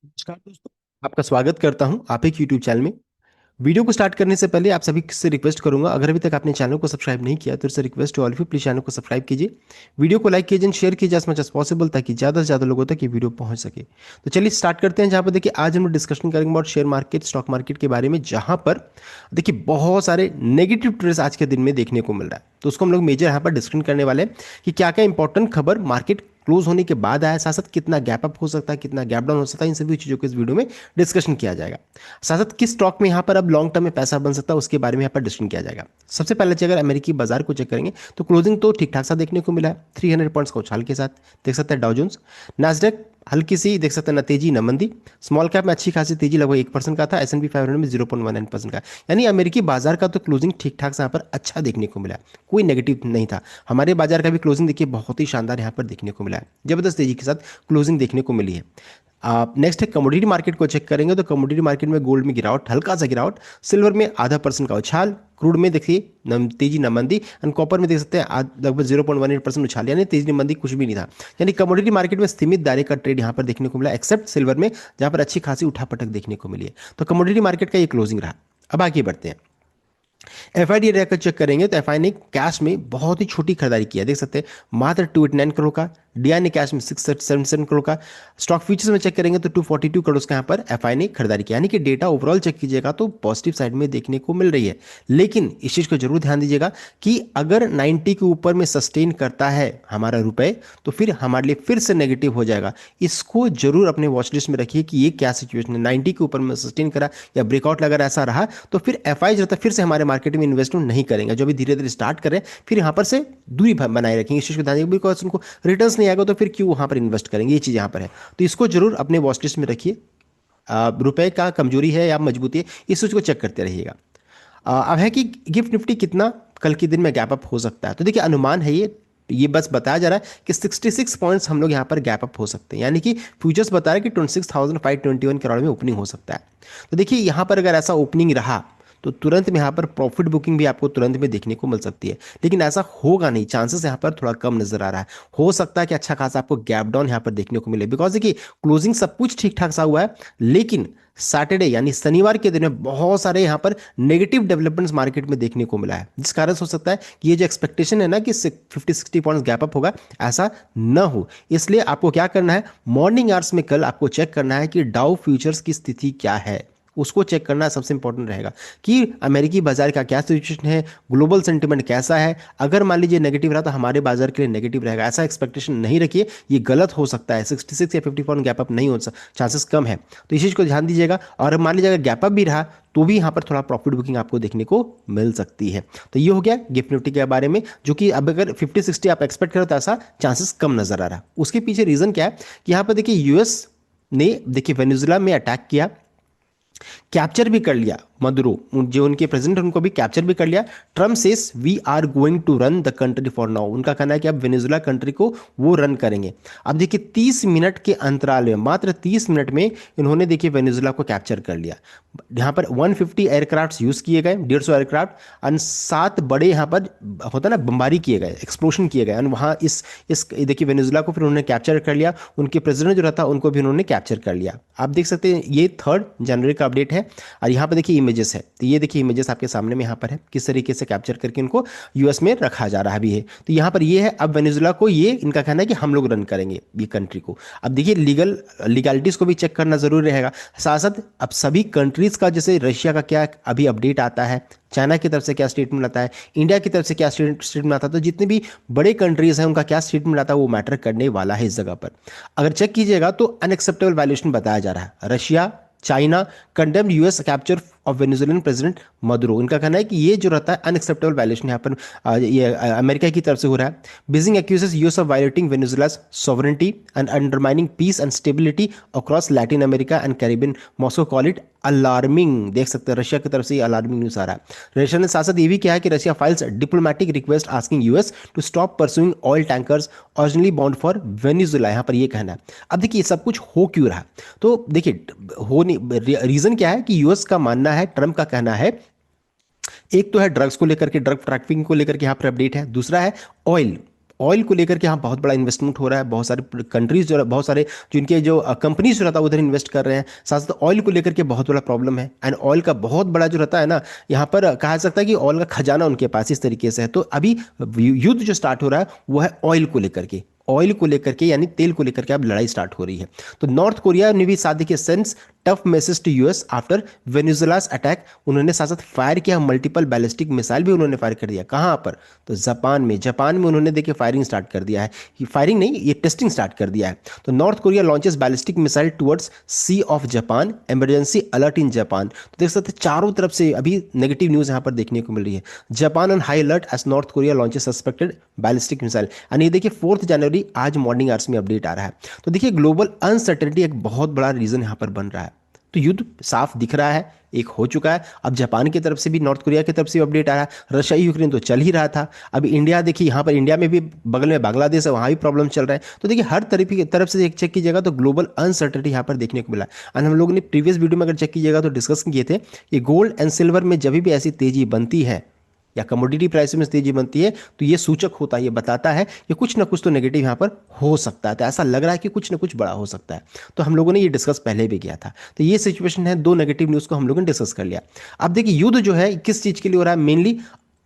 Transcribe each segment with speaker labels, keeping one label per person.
Speaker 1: नमस्कार दोस्तों, आपका स्वागत करता हूं आप एक यूट्यूब चैनल में। वीडियो को स्टार्ट करने से पहले आप सभी से रिक्वेस्ट करूंगा, अगर अभी तक आपने चैनल को सब्सक्राइब नहीं किया तो इससे request to all of you, please channel को सब्सक्राइब कीजिए। वीडियो को लाइक कीजिए, शेयर कीजिए एज मच एज पॉसिबल, ताकि ज़्यादा से ज़्यादा लोगों तक ये वीडियो पहुंच सके। तो चलिए स्टार्ट करते हैं। जहां पर देखिए आज हम लोग डिस्कशन करेंगे about share market, stock market के बारे में, जहां पर देखिए बहुत सारे नेगेटिव ट्रेड्स आज के दिन में देखने को मिल रहा है। तो उसको हम लोग मेजर यहाँ पर डिस्कशन करने वाले हैं कि क्या क्या इंपॉर्टेंट खबर मार्केट क्लोज होने के बाद आया, साथ साथ कितना गैप अप हो सकता है, कितना गैप डाउन हो सकता है, इन सभी चीज़ों को इस वीडियो में डिस्कशन किया जाएगा। साथ साथ किस स्टॉक में यहाँ पर अब लॉन्ग टर्म में पैसा बन सकता है उसके बारे में यहाँ पर डिस्कशन किया जाएगा। सबसे पहले अगर अमेरिकी बाजार को चेक करेंगे तो क्लोजिंग तो ठीक ठाक सा देखने को मिला है, 300 पॉइंट्स का उछाल के साथ देख सकते हैं। डाउ जोन्स, नास्डैक हल्की सी देख सकते हैं ना तेजी ना मंदी। स्मॉल कैप में अच्छी खासी तेजी लगभग 1% का था, S&P 500 में 0.19% का। यानी अमेरिकी बाजार का तो क्लोजिंग ठीक ठाक से यहाँ पर अच्छा देखने को मिला, कोई नेगेटिव नहीं था। हमारे बाजार का भी क्लोजिंग देखिए बहुत ही शानदार यहाँ पर देखने को मिला है, जबरदस्त तेजी के साथ क्लोजिंग देखने को मिली है। आप नेक्स्ट है कमोडिटी मार्केट को चेक करेंगे तो कमोडिटी मार्केट में गोल्ड में गिरावट, हल्का सा गिरावट, सिल्वर में ½ % का उछाल, क्रूड में देखिए तेजी न मंदी, एंड कॉपर में देख सकते हैं लगभग 0.18% उछाल, यानी तेजी न मंदी कुछ भी नहीं था। यानी कमोडिटी मार्केट में सीमित दायरे का ट्रेड यहाँ पर देखने को मिला, एक्सेप्ट सिल्वर में जहाँ पर अच्छी खासी उठापटक देखने को मिली है। तो कमोडिटी मार्केट का ये क्लोजिंग रहा। अब आगे बढ़ते हैं। एफआईडी रैक चेक करेंगे तो एफआई ने कैश में बहुत ही छोटी खरीदारी की है, देख सकते हैं मात्र 289 करोड़ का। डीआई ने कैश में 677 करोड़ का। स्टॉक फ्यूचर्स में चेक करेंगे तो 242 करोड़ का यहाँ पर एफआई ने खरीदारी की, यानी कि डेटा ओवरऑल चेक कीजिएगा तो पॉजिटिव साइड में देखने को मिल रही है। लेकिन इस चीज को जरूर ध्यान दीजिएगा कि अगर 90 के ऊपर में सस्टेन करता है हमारा रुपए तो फिर हमारे लिए फिर से नेगेटिव हो जाएगा। इसको जरूर अपने वॉच लिस्ट में रखिए कि ये क्या सिचुएशन है, 90 के ऊपर में सस्टेन करा या ब्रेकआउट अगर ऐसा रहा तो फिर एफआई जो फिर से हमारे मार्केट में इन्वेस्टमेंट नहीं करेंगे, जो भी धीरे धीरे स्टार्ट करें फिर यहाँ पर से दूरी बनाए रखेंगे। इस चीज को ध्यान रखिए, बिकॉज उनको रिटर्न्स नहीं आएगा तो फिर क्यों वहां पर इन्वेस्ट करेंगे, ये चीज यहाँ पर है। तो इसको जरूर अपने वॉच लिस्ट में रखिए। रुपए का कमजोरी है या मजबूती है, इस चीज को चेक करते रहिएगा। अब है कि गिफ्ट निफ्टी कितना कल के दिन में गैप अप हो सकता है, तो देखिए अनुमान है ये बस बताया जा रहा है कि 66 पॉइंट्स हम लोग यहाँ पर गैप अप हो सकते हैं, यानी कि फ्यूचर्स बता रहे हैं कि 26,521 करोड़ में ओपनिंग हो सकता है। तो देखिए यहाँ पर अगर ऐसा ओपनिंग रहा तो तुरंत में यहाँ पर प्रॉफिट बुकिंग भी आपको तुरंत में देखने को मिल सकती है, लेकिन ऐसा होगा नहीं, चांसेस यहाँ पर थोड़ा कम नजर आ रहा है। हो सकता है कि अच्छा खासा आपको गैप डाउन यहाँ पर देखने को मिले, बिकॉज देखिए क्लोजिंग सब कुछ ठीक ठाक सा हुआ है, लेकिन सैटरडे यानी शनिवार के दिन में बहुत सारे यहाँ पर नेगेटिव डेवलपमेंट्स मार्केट में देखने को मिला है, जिस कारण से हो सकता है कि ये जो एक्सपेक्टेशन है ना कि 50-60 पॉइंट्स गैप अप होगा, ऐसा न हो। इसलिए आपको क्या करना है, मॉर्निंग आवर्स में कल आपको चेक करना है कि डाउ फ्यूचर्स की स्थिति क्या है, उसको चेक करना सबसे इंपॉर्टेंट रहेगा कि अमेरिकी बाजार का क्या सिचुएशन है, ग्लोबल सेंटिमेंट कैसा है। अगर मान लीजिए नेगेटिव रहा तो हमारे बाजार के लिए नेगेटिव रहेगा, ऐसा एक्सपेक्टेशन नहीं रखिए, ये गलत हो सकता है। 66 या 54 गैप अप नहीं हो, चांसेस कम है, तो इस चीज़ को ध्यान दीजिएगा। और मान लीजिए अगर गैप अप भी रहा तो भी यहाँ पर थोड़ा प्रॉफिट बुकिंग आपको देखने को मिल सकती है। तो ये हो गया गिफ्ट निफ्टी के बारे में, जो कि अब अगर 50-60 आप एक्सपेक्ट करो तो ऐसा चांसेस कम नजर आ रहा है। उसके पीछे रीजन क्या है कि यहाँ पर देखिए यूएस ने देखिए वेनेजुएला में अटैक किया, कैप्चर भी कर लिया मदुरो, जो उनके प्रेसिडेंट उनको भी कैप्चर भी कर लिया। Trump says we are going to run the country for now, उनका कहना है कि अब वेनेजुएला कंट्री को वो रन करेंगे। अब देखिए 30 मिनट के अंतराल में, मात्र 30 मिनट में इन्होंने देखिए वेनेजुएला को कैप्चर कर लिया। यहाँ पर 150 एयरक्राफ्ट यूज किए गए, 150 एयरक्राफ्ट, और 7 बड़े यहाँ पर होता ना बमबारी किए गए, एक्सप्लोशन किए गए, और वहाँ इस देखिए वेनेजुएला को फिर उन्होंने कैप्चर कर लिया। उनके प्रेसिडेंट जो रहता उनको भी उन्होंने कैप्चर कर लिया। आप देख सकते हैं ये 3 जनवरी का अपडेट है, और यहाँ पर देखिए इमेजेस है, तो ये देखिए इमेजेस आपके सामने में यहाँ पर है किस तरीके से कैप्चर करके इनको यूएस में रखा जा रहा भी है। तो यहाँ पर ये है, अब वेनेजुएला को ये इनका कहना है कि हम लोग रन करेंगे ये कंट्री को। अब देखिए लीगलिटीज को भी चेक करना जरूरी रहेगा। साथ साथ अब सभी कंट्रीज का, जैसे रशिया का क्या अभी अपडेट आता है, चाइना की तरफ से क्या स्टेटमेंट आता है, इंडिया की तरफ से क्या स्टेटमेंट आता है, तो जितने भी बड़े कंट्रीज हैं उनका क्या स्टेटमेंट आता है वो मैटर करने वाला है इस जगह पर। अगर चेक कीजिएगा तो अनएक्सेप्टेबल वायलेशन बताया जा रहा है। Russia, China condemned US capture of Venezuelan president Maduro, इनका कहना है कि ये जो रहता है अनएक्सेप्टेबल वायलेशन यहाँ पर ये अमेरिका की तरफ से हो रहा है। Beijing accuses US of violating Venezuela's sovereignty and undermining peace and stability across Latin America and Caribbean, Moscow call it alarming. देख सकते हैं रशिया की तरफ से अलार्मिंग न्यूज आ रहा है। रशिया ने साथ साथ ये भी किया है कि Russia files diplomatic request asking US to stop pursuing oil tankers originally bound for Venezuela, यहाँ पर ये कहना है। अब देखिए ये सब कुछ हो क्यों रहा, तो देखिए हो नहीं, रीजन क्या है कि यूएस का मानना है, ट्रंप का कहना है, एक तो है ड्रग्स को लेकर के, ड्रग ट्रैफिकिंग को लेकर के यहाँ पर अपडेट है, दूसरा है ऑयल ऑयल को लेकर के यहाँ बहुत बड़ा इन्वेस्टमेंट हो रहा है, बहुत सारे कंट्रीज जो, बहुत सारे जिनके जो कंपनीज जो रहता है उधर इन्वेस्ट कर रहे हैं। साथ साथ ऑयल को लेकर के बहुत बड़ा प्रॉब्लम है, एंड ऑयल का बहुत बड़ा जो रहता है ना, यहाँ पर कहा जा सकता है कि ऑयल का खजाना उनके पास इस तरीके से है। तो अभी युद्ध जो स्टार्ट हो रहा है वो है ऑयल को लेकर के, ऑयल को लेकर के यानी तेल को लेकर के अब लड़ाई स्टार्ट हो रही है। तो नॉर्थ कोरिया ने भी साथ देखिए sends tough message to US after Venezuela's attack, उन्होंने साथ साथ फायर किया, मल्टीपल बैलिस्टिक मिसाइल भी उन्होंने फायर कर दिया। कहां पर? तो जापान में उन्होंने देखिए फायरिंग स्टार्ट कर दिया है, फायरिंग नहीं ये टेस्टिंग स्टार्ट कर दिया है। तो North Korea launches ballistic missile towards Sea of Japan, emergency alert in Japan. तो देख सकते हैं चारों तरफ से अभी नेगेटिव न्यूज यहां पर देखने को मिल रही है। Japan on high alert as North Korea launches suspected ballistic missile, यानी देखिए 4 जनवरी आज मॉर्निंग आवर्स में अपडेट आ रहा है। तो देखिए ग्लोबल अनसर्टेनिटी एक बहुत बड़ा रीजन यहां पर बन रहा है। तो युद्ध साफ दिख रहा है, एक हो चुका है। अब जापान की तरफ से भी, नॉर्थ कोरिया की तरफ से भी अपडेट आ रहा है। रशिया यूक्रेन तो चल ही रहा था। अब इंडिया देखिए, यहाँ पर इंडिया में भी बगल में बांग्लादेश है, वहाँ भी प्रॉब्लम चल रहा है। तो देखिए हर तरफ से एक चेक कीजिएगा तो ग्लोबल अनसर्टेनिटी यहाँ पर देखने को मिला। और हम लोगों ने प्रीवियस वीडियो में अगर चेक कीजिएगा तो डिस्कस किए थे कि गोल्ड एंड सिल्वर में जब भी ऐसी तेजी बनती है या कमोडिटी प्राइस में तेजी बनती है तो ये सूचक होता है, ये बताता है कि कुछ ना कुछ तो नेगेटिव यहाँ पर हो सकता है। तो ऐसा लग रहा है कि कुछ ना कुछ बड़ा हो सकता है। तो हम लोगों ने ये डिस्कस पहले भी किया था। तो ये सिचुएशन है, 2 नेगेटिव न्यूज़ को हम लोगों ने डिस्कस कर लिया। अब देखिए युद्ध जो है किस चीज़ के लिए हो रहा है, मेनली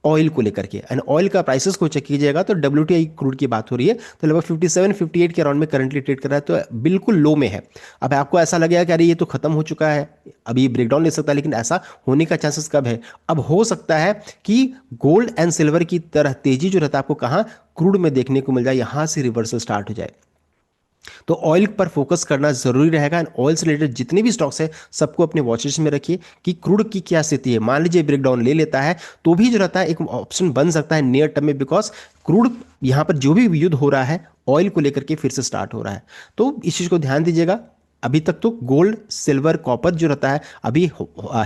Speaker 1: ऑयल को लेकर के। एंड ऑयल का प्राइसेस को चेक कीजिएगा तो WTI क्रूड की बात हो रही है, तो लगभग 57-58 के अराउंड में करंटली ट्रेड कर रहा है, तो बिल्कुल लो में है। अब आपको ऐसा लगेगा कि अरे ये तो खत्म हो चुका है, अभी ब्रेकडाउन ले सकता है, लेकिन ऐसा होने का चांसेस कब है? अब हो सकता है कि गोल्ड एंड सिल्वर की तरह तेजी जो रहता है आपको कहाँ, क्रूड में देखने को मिल जाए, यहां से रिवर्सल स्टार्ट हो जाए। तो ऑयल पर फोकस करना जरूरी रहेगा। एंड ऑयल से रिलेटेड जितने भी स्टॉक्स है सबको अपने वॉच लिस्ट में रखिए कि क्रूड की क्या स्थिति है। मान लीजिए ब्रेकडाउन ले लेता है तो भी जो रहता है एक ऑप्शन बन सकता है नियर टर्म में, बिकॉज क्रूड यहां पर जो भी युद्ध हो रहा है ऑयल को लेकर के फिर से स्टार्ट हो रहा है। तो इस चीज को ध्यान दीजिएगा। अभी तक तो गोल्ड सिल्वर कॉपर जो रहता है अभी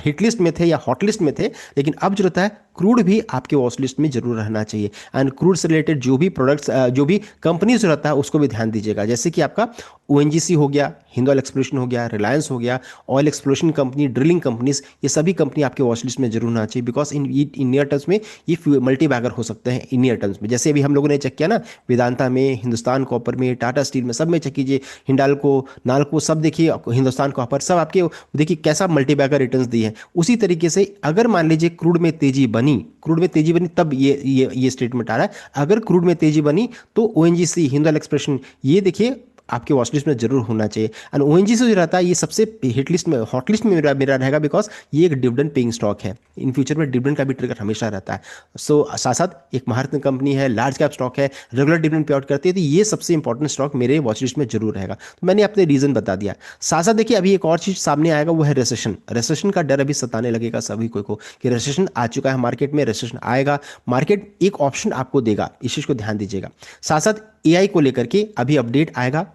Speaker 1: हिट लिस्ट में थे या हॉट लिस्ट में थे, लेकिन अब जो रहता है क्रूड भी आपके वॉच लिस्ट में जरूर रहना चाहिए। एंड क्रूड से रिलेटेड जो भी प्रोडक्ट्स जो भी कंपनीज रहता है उसको भी ध्यान दीजिएगा, जैसे कि आपका ONGC हो गया, हिंदुस्तान एक्सप्लोरेशन हो गया, रिलायंस हो गया, oil exploration company, drilling companies, ये सभी कंपनी आपके वॉच लिस्ट में जरूर होना चाहिए। बिकॉज इन नियर टर्म्स में ये मल्टी बैगर हो सकते हैं इन नियर टर्म्स में। जैसे अभी हम लोगों ने चेक किया ना, वेदांता में, हिंदुस्तान कॉपर में, टाटा स्टील में, सब में चेक कीजिए, हिंडाल्को, नाल्को, सब देखिए, हिंदुस्तान कॉपर, सब आपके देखिए कैसा मल्टी बैगर रिटर्न्स दी है। उसी तरीके से अगर मान लीजिए क्रूड में तेजी बनी, तब ये स्टेटमेंट आ रहा है, अगर क्रूड में तेजी बनी तो ONGC, हिंदुस्तान एक्सप्रेशन, ये देखिए आपके वॉच लिस्ट में जरूर होना चाहिए। एंड ONGC जो रहता है ये सबसे हिट लिस्ट में, हॉट लिस्ट में मेरा रहेगा, बिकॉज ये एक डिविडेंड पेइंग स्टॉक है। इन फ्यूचर में डिविडेंड का भी ट्रिगर हमेशा रहता है। सो साथ साथ एक महारत्न कंपनी है, लार्ज कैप स्टॉक है, रेगुलर डिविडेंड पे आउट करती है, तो ये सबसे इंपॉर्टेंट स्टॉक मेरे वॉच लिस्ट में जरूर रहेगा। तो मैंने अपने रीजन बता दिया। साथ साथ देखिए अभी एक और चीज सामने आएगा, वो है रेसेशन का डर अभी सताने लगेगा सभी को कि रेसेशन आ चुका है मार्केट में, रेसेशन आएगा, मार्केट एक ऑप्शन आपको देगा, इस चीज को ध्यान दीजिएगा। साथ साथ AI को लेकर के अभी अपडेट आएगा,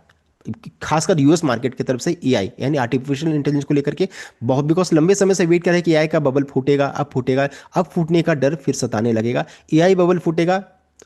Speaker 1: खासकर US मार्केट की तरफ से AI यानी आर्टिफिशियल इंटेलिजेंस को लेकर के बहुत, बिकॉज लंबे समय से वेट कर रहे हैं कि AI का बबल फूटेगा, अब फूटेगा, अब फूटने का डर फिर सताने लगेगा। AI बबल फूटेगा,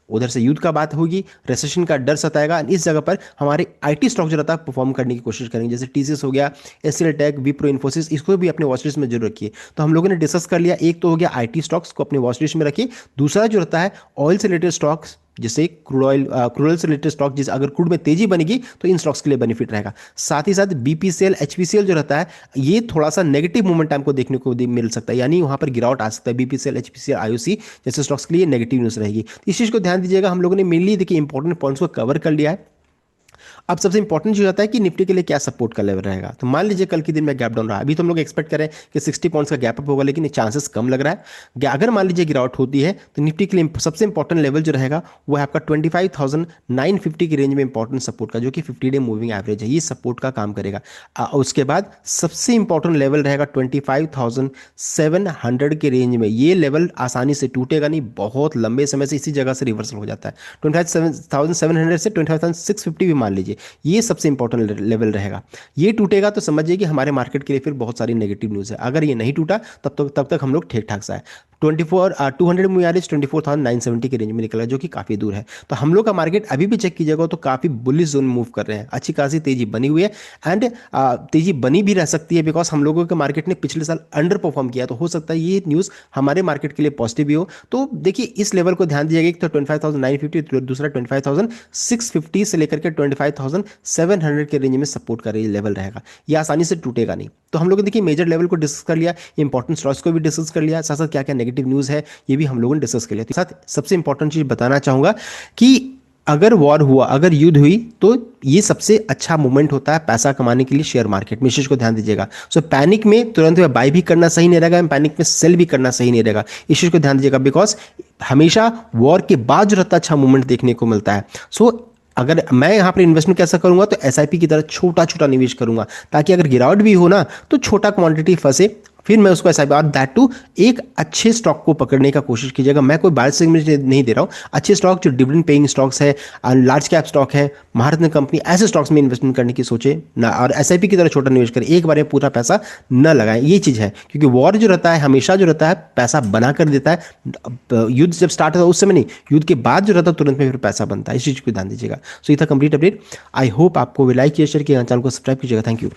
Speaker 1: उधर से युद्ध का बात होगी, रेसेशन का डर सताएगा। इस जगह पर हमारे IT स्टॉक जो रहता है परफॉर्म करने की कोशिश करेंगे, जैसे TCS हो गया, SL टेक, विप्रो इन्फोसिस, इसको भी अपने वॉच लिस्ट में जरूर रखिए। तो हम लोगों ने डिस्कस कर लिया, एक तो हो गया IT स्टॉक्स को अपने वॉच लिस्ट में रखिए, दूसरा जो रहता है ऑयल से रिलेटेड स्टॉक्स, जैसे क्रूड ऑयल से रिलेटेड स्टॉक, जिस अगर क्रूड में तेजी बनेगी तो इन स्टॉक्स के लिए बेनिफिट रहेगा। साथ ही साथ BPCL, HPCL जो रहता है ये थोड़ा सा नेगेटिव मूवमेंट हमको देखने को मिल सकता है, यानी वहां पर गिरावट आ सकता है। BPCL, HPCL, IOC जैसे स्टॉक्स के लिए नेगेटिव न्यूज रहेगी। इस चीज को ध्यान दीजिएगा। हम लोगों ने मेनली देखिए इंपॉर्टेंट पॉइंट्स को कवर कर लिया है। अब सबसे इंपॉर्टेंट जो होता है कि निफ्टी के लिए क्या सपोर्ट का लेवल रहेगा। तो मान लीजिए कल के दिन में गैप डाउन रहा, अभी तो हम लोग एक्सपेक्ट करें कि 60 पॉइंट्स का गैप अप होगा, लेकिन चांसेस कम लग रहा है। अगर मान लीजिए गिरावट होती है तो निफ्टी के लिए सबसे इंपॉर्टेंट लेवल जो रहेगा वो है आपका 25,950 की रेंज में इंपॉर्टेंट सपोर्ट का, जो कि 50 डे मूविंग एवरेज है, ये सपोर्ट का काम करेगा। उसके बाद सबसे इंपॉर्टेंट लेवल रहेगा 25,700 के रेंज में। ये लेवल आसानी से टूटेगा नहीं, बहुत लंबे समय से इसी जगह से रिवर्सल हो जाता है। 25,700 से 25,650 भी मान लीजिए, ये सबसे इंपॉर्टेंट लेवल रहेगा। ये टूटेगा तो समझिए कि हमारे मार्केट के लिए फिर बहुत सारी नेगेटिव न्यूज़ है। अगर ये नहीं टूटा तब तक हम लोग ठीक ठाक सा है। 24,200 के रेंज में निकला, जो कि काफ़ी दूर है। तो हम लोग का मार्केट अभी भी चेक कीजिएगा तो काफ़ी बुलिश जोन मूव कर रहे हैं, अच्छी खासी तेजी बनी हुई है। एंड तेजी बनी भी रह सकती है, बिकॉज हम लोगों के मार्केट ने पिछले साल अंडर परफॉर्म किया, तो हो सकता है ये न्यूज़ हमारे मार्केट के लिए पॉजिटिव भी हो। तो देखिए इस लेवल को ध्यान दीजिएगा, एक तो 25,950, दूसरा 25,650 से लेकर के 25,700 के रेंज में सपोर्ट का लेवल रहेगा। ये आसानी से टूटेगा नहीं। तो हम लोगों ने देखिए मेजर लेवल को डिस्कस कर लिया, इंपॉर्टेंट स्टॉक्स को भी डिस्कस कर लिया, साथ साथ क्या क्या नेगेटिव न्यूज़ है ये भी हम लोगों ने डिस्कस कर लिया। तो साथ सबसे इंपॉर्टेंट चीज़ बताना चाहूँगा कि अगर वॉर हुआ, अगर युद्ध हुई, तो ये सबसे अच्छा मोमेंट होता है पैसा कमाने के लिए शेयर मार्केट में। इस चीज को ध्यान दीजिएगा। सो पैनिक में तुरंत बाय भी करना सही नहीं रहेगा, पैनिक में सेल भी करना सही नहीं रहेगा। इस चीज को ध्यान दीजिएगा, बिकॉज हमेशा वॉर के बाद जो रहता अच्छा मोमेंट देखने को मिलता है। सो अगर मैं यहां पर इन्वेस्टमेंट कैसा करूंगा, तो एसआईपी की तरह छोटा छोटा निवेश करूंगा, ताकि अगर गिरावट भी हो ना तो छोटा क्वांटिटी फंसे, फिर मैं उसको एसआईपी, और दैट टू एक अच्छे स्टॉक को पकड़ने का कोशिश कीजिएगा। मैं कोई बाय सेगमेंट नहीं दे रहा हूं, अच्छे स्टॉक जो डिविडेंड पेइंग स्टॉक्स है, लार्ज कैप स्टॉक है, महारत्न कंपनी, ऐसे स्टॉक्स में इन्वेस्टमेंट करने की सोचे ना, और एसआईपी की तरह छोटा निवेश करें, एक बार में पूरा पैसा न लगाएं। ये चीज है, क्योंकि वॉर जो रहता है हमेशा जो रहता है पैसा बना कर देता है। युद्ध जब स्टार्ट होता है उस समय नहीं, युद्ध के बाद जो रहता है तुरंत में फिर पैसा बनता है। इस चीज को ध्यान दीजिएगा। सो ये था कंप्लीट अपडेट। आई होप आपको लाइक किया, शेयर किया, चैनल को सब्सक्राइब कीजिएगा। Thank you.